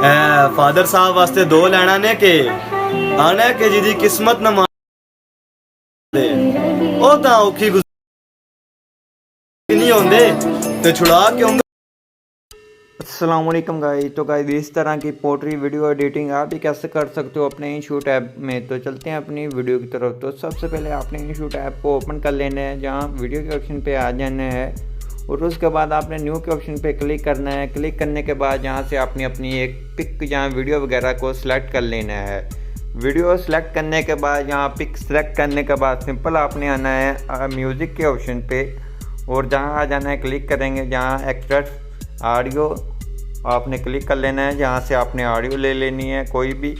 Father साहब वास्ते दो लैना ने के आना के जिदी किस्मत न मान दे ओ तां औखी गुज़री नहीं होंदे ते छुड़ा के होंगे। अस्सलाम वालेकुम गाइस। तो गाइस इस तरह की पोट्री वीडियो एडिटिंग आप भी कैसे कर सकते हो अपने इंशूट ऐप में। तो चलते हैं अपनी वीडियो की तरफ। तो सबसे पहले आपने इंशूट ऐप को ओपन कर लेना है, जहां वीडियो के ऑप्शन पे आ जाना है और उसके बाद आपने न्यू के ऑप्शन पे क्लिक करना है। क्लिक करने के बाद यहाँ से आपने अपनी एक पिक जहाँ वीडियो वगैरह को सिलेक्ट कर लेना है। वीडियो सेलेक्ट करने के बाद यहाँ पिक सेलेक्ट करने के बाद सिंपल आपने आना है म्यूज़िक के ऑप्शन पे और जहाँ आ जाना है क्लिक करेंगे जहाँ एक्सट्रैक्ट ऑडियो आपने क्लिक कर लेना है। जहाँ से आपने ऑडियो ले लेनी है कोई भी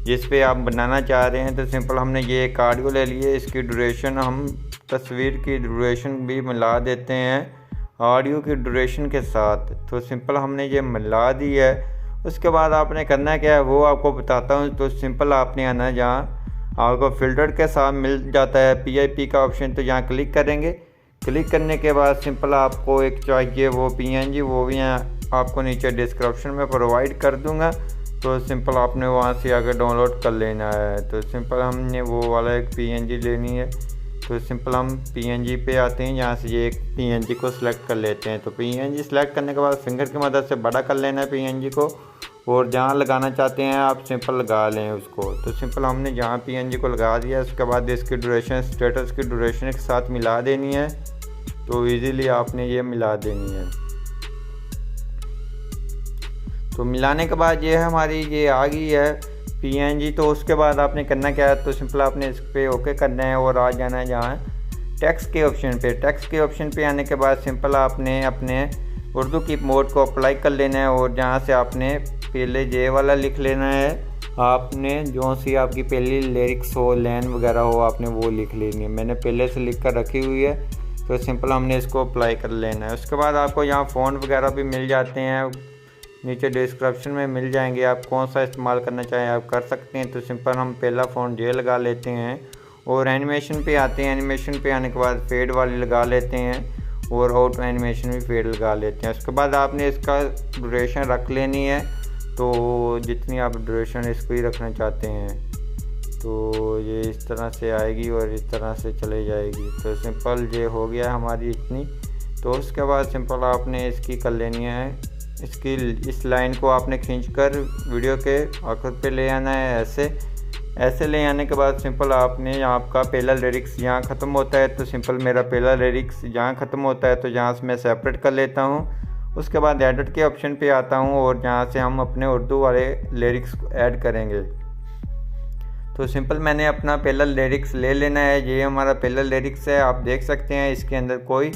जिस पे आप बनाना चाह रहे हैं। तो सिंपल हमने ये एक ऑडियो ले ली है, इसकी ड्यूरेशन हम तस्वीर की ड्यूरेशन भी मिला देते हैं ऑडियो की ड्यूरेशन के साथ। तो सिंपल हमने ये मिला दी है। उसके बाद आपने करना क्या है वो आपको बताता हूँ। तो सिंपल आपने आना है जहाँ आपको फ़िल्टर के साथ मिल जाता है PIP का ऑप्शन, तो यहाँ क्लिक करेंगे। क्लिक करने के बाद सिंपल आपको एक चाहिए वो PNG, वो भी यहाँ आपको नीचे डिस्क्रिप्शन में प्रोवाइड कर दूंगा। तो सिंपल आपने वहाँ से आकर डाउनलोड कर लेना है। तो सिंपल हमने वो वाला एक PNG लेनी है। तो सिंपल हम PNG पे आते हैं, यहाँ से ये एक PNG को सिलेक्ट कर लेते हैं। तो PNG सिलेक्ट करने के बाद फिंगर की मदद से बड़ा कर लेना है PNG को और जहाँ लगाना चाहते हैं आप सिंपल लगा लें उसको। तो सिंपल हमने जहाँ PNG को लगा दिया उसके बाद इसकी ड्यूरेशन स्टेटस की ड्यूरेशन के साथ मिला देनी है। तो इजीली आपने ये मिला देनी है। तो मिलाने के बाद ये हमारी ये आ गई है PNG। तो उसके बाद आपने करना क्या है, तो सिंपल आपने इस पर ओके करना है और आ जाना है जहाँ टेक्स्ट के ऑप्शन पे। टेक्स्ट के ऑप्शन पे आने के बाद सिंपल आपने अपने उर्दू की मोड को अप्लाई कर लेना है और जहाँ से आपने पहले जे वाला लिख लेना है। आपने जो सी आपकी पहली लिरिक्स हो लाइन वगैरह हो आपने वो लिख लेनी है। मैंने पहले से लिख कर रखी हुई है। तो सिंपल हमने इसको अप्लाई कर लेना है। उसके बाद आपको यहाँ फ़ॉन्ट वगैरह भी मिल जाते हैं, नीचे डिस्क्रिप्शन में मिल जाएंगे। आप कौन सा इस्तेमाल करना चाहें आप कर सकते हैं। तो सिंपल हम पहला फ़ॉन्ट जे लगा लेते हैं और एनिमेशन पे आते हैं। एनिमेशन पे आने के बाद फेड वाली लगा लेते हैं और ऑटो एनिमेशन भी फेड लगा लेते हैं। उसके बाद आपने इसका ड्यूरेशन रख लेनी है। तो जितनी आप ड्यूरेशन इसको ही रखना चाहते हैं तो ये इस तरह से आएगी और इस तरह से चले जाएगी। तो सिंपल ये हो गया हमारी इतनी। तो उसके बाद सिंपल आपने इसकी कर लेनी है, इसकी इस लाइन को आपने खींचकर वीडियो के आखिर पे ले आना है। ऐसे ले आने के बाद सिंपल आपने आपका पहला लिरिक्स यहाँ ख़त्म होता है। तो सिंपल मेरा पहला लिरिक्स यहाँ ख़त्म होता है तो जहाँ से मैं सेपरेट कर लेता हूँ। उसके बाद एडिट के ऑप्शन पे आता हूँ और जहाँ से हम अपने उर्दू वाले लिरिक्स को ऐड करेंगे। तो सिंपल मैंने अपना पहला लिरिक्स ले लेना है। ये हमारा पहला लिरिक्स है, आप देख सकते हैं इसके अंदर कोई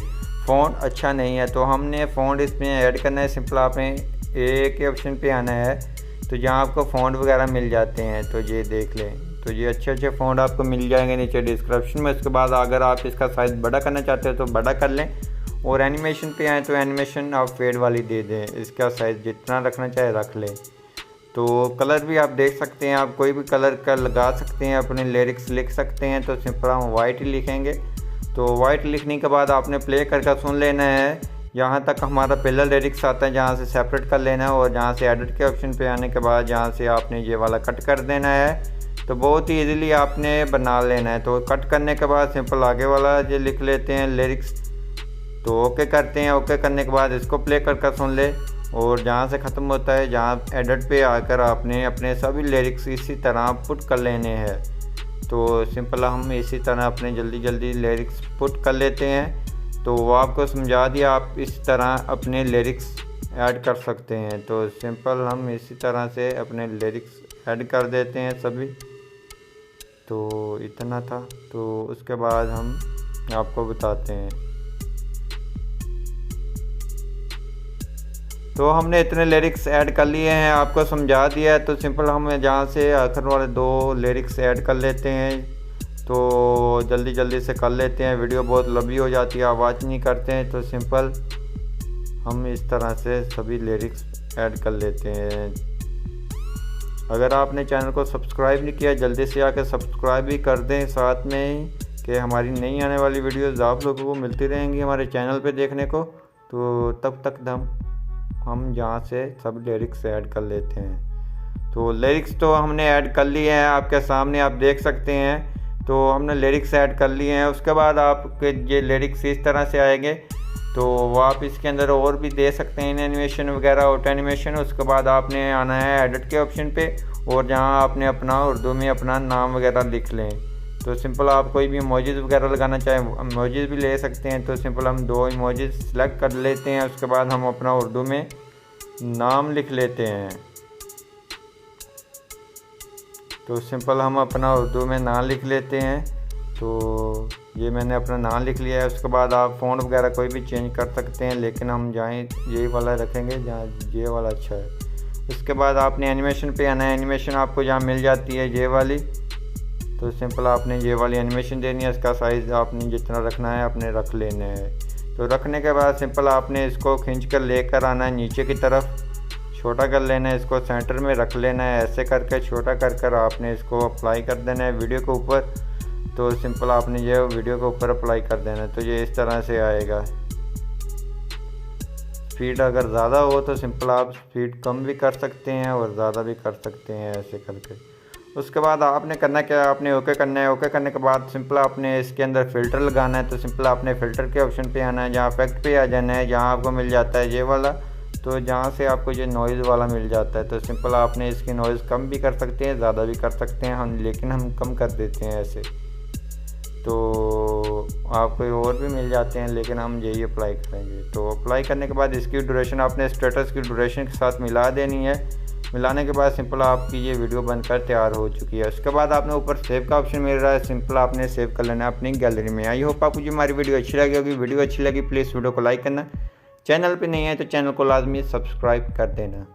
फ़ॉन्ट अच्छा नहीं है। तो हमने फ़ॉन्ट इसमें ऐड करना है। सिंपल आपने ए के ऑप्शन पे आना है तो जहाँ आपको फ़ॉन्ट वगैरह मिल जाते हैं तो ये देख लें। तो ये अच्छे फ़ॉन्ट आपको मिल जाएंगे नीचे डिस्क्रिप्शन में। उसके बाद अगर आप इसका साइज़ बड़ा करना चाहते हो तो बड़ा कर लें और एनिमेशन पे आए तो एनिमेशन आप फेड वाली दे दें, इसका साइज़ जितना रखना चाहे रख लें। तो कलर भी आप देख सकते हैं, आप कोई भी कलर का लगा सकते हैं, अपने लिरिक्स लिख सकते हैं। तो सिंपल हम वाइट ही लिखेंगे। तो वाइट लिखने के बाद आपने प्ले करके सुन लेना है। यहाँ तक हमारा पहला लिरिक्स आता है, जहाँ से सेपरेट कर लेना है और जहाँ से एडिट के ऑप्शन पे आने के बाद जहाँ से आपने ये वाला कट कर देना है। तो बहुत ही इजीली आपने बना लेना है। तो कट करने के बाद सिंपल आगे वाला ये लिख लेते हैं लिरिक्स। तो ओके करते हैं। ओके करने के बाद इसको प्ले करके सुन ले और जहाँ से ख़त्म होता है जहाँ एडिट पे आकर आपने अपने सभी लिरिक्स इसी तरह पुट कर लेने हैं। तो सिंपल हम इसी तरह अपने जल्दी लिरिक्स पुट कर लेते हैं। तो वो आपको समझा दिया, आप इस तरह अपने लिरिक्स ऐड कर सकते हैं। तो सिंपल हम इसी तरह से अपने लिरिक्स ऐड कर देते हैं सभी। तो इतना था। तो उसके बाद हम आपको बताते हैं। तो हमने इतने लिरिक्स ऐड कर लिए हैं, आपको समझा दिया है। तो सिंपल हम जहाँ से आखिर वाले दो लिरिक्स ऐड कर लेते हैं। तो जल्दी से कर लेते हैं, वीडियो बहुत लंबी हो जाती है, आवाज़ नहीं करते हैं। तो सिंपल हम इस तरह से सभी लिरिक्स ऐड कर लेते हैं। अगर आपने चैनल को सब्सक्राइब नहीं किया जल्दी से आकर सब्सक्राइब भी कर दें साथ में ही कि हमारी नई आने वाली वीडियोज़ आप लोगों को मिलती रहेंगी हमारे चैनल पे देखने को। तो तब तक हम यहाँ से सब लिरिक्स ऐड कर लेते हैं। तो लिरिक्स तो हमने ऐड कर लिए हैं, आपके सामने आप देख सकते हैं। तो हमने लिरिक्स ऐड कर लिए हैं। उसके बाद आपके ये लिरिक्स इस तरह से आएंगे, तो वो आप इसके अंदर और भी दे सकते हैं एनिमेशन वगैरह, ऑटो एनिमेशन। उसके बाद आपने आना है एडिट के ऑप्शन पे, और जहाँ आपने अपना उर्दू में अपना नाम वगैरह लिख लें। तो सिंपल आप कोई भी इमोजीज़ वगैरह लगाना चाहें इमोजीज़ भी ले सकते हैं। तो सिंपल हम 2 इमोजीज़ सेलेक्ट कर लेते हैं। उसके बाद हम अपना उर्दू में नाम लिख लेते हैं। तो सिंपल हम अपना उर्दू में नाम लिख लेते हैं। तो ये मैंने अपना नाम लिख लिया है। उसके बाद आप फ़ॉन्ट वगैरह कोई भी चेंज कर सकते हैं, लेकिन हम जाएँ यही वाला रखेंगे जहाँ ये वाला अच्छा है। उसके बाद आपने एनिमेशन पे आना है। एनिमेशन आपको जहाँ मिल जाती है ये वाली, तो सिंपल आपने ये वाली एनिमेशन देनी है। इसका साइज़ आपने जितना रखना है आपने रख लेना है। तो रखने के बाद सिंपल आपने इसको खींच कर लेकर आना है नीचे की तरफ, छोटा कर लेना है, इसको सेंटर में रख लेना है। ऐसे करके छोटा कर कर आपने इसको अप्लाई कर देना है वीडियो के ऊपर। तो सिंपल आपने ये वीडियो के ऊपर अप्लाई कर देना है। तो ये इस तरह से आएगा। स्पीड अगर ज़्यादा हो तो सिंपल आप स्पीड कम भी कर सकते हैं और ज़्यादा भी कर सकते हैं, ऐसे करके। उसके बाद आपने करना क्या है, आपने ओके करना है। ओके करने के बाद सिंपल आपने इसके अंदर फ़िल्टर लगाना है। तो सिंपल आपने फ़िल्टर के ऑप्शन पे आना है, जहाँ इफेक्ट पे आ जाना है, जहाँ आपको मिल जाता है ये वाला। तो जहाँ से आपको ये नॉइज़ वाला मिल जाता है, तो सिंपल आपने इसकी नॉइज़ कम भी कर सकते हैं, ज़्यादा भी कर सकते हैं हम, लेकिन हम कम कर देते हैं ऐसे। तो आपको और भी मिल जाते हैं, लेकिन हम यही अप्लाई करेंगे। तो अप्लाई करने के बाद इसकी ड्यूरेशन आपने स्टेटस की ड्यूरेशन के साथ मिला देनी है। मिलाने के बाद सिंपल आपकी ये वीडियो बनकर तैयार हो चुकी है। उसके बाद आपने ऊपर सेव का ऑप्शन मिल रहा है, सिंपल आपने सेव कर लेना है अपनी गैलरी में। आई होप आपको जो हमारी वीडियो अच्छी लगी होगी। वीडियो अच्छी लगी प्लीज़ वीडियो को लाइक करना, चैनल पे नहीं है तो चैनल को लाजमी सब्सक्राइब कर देना।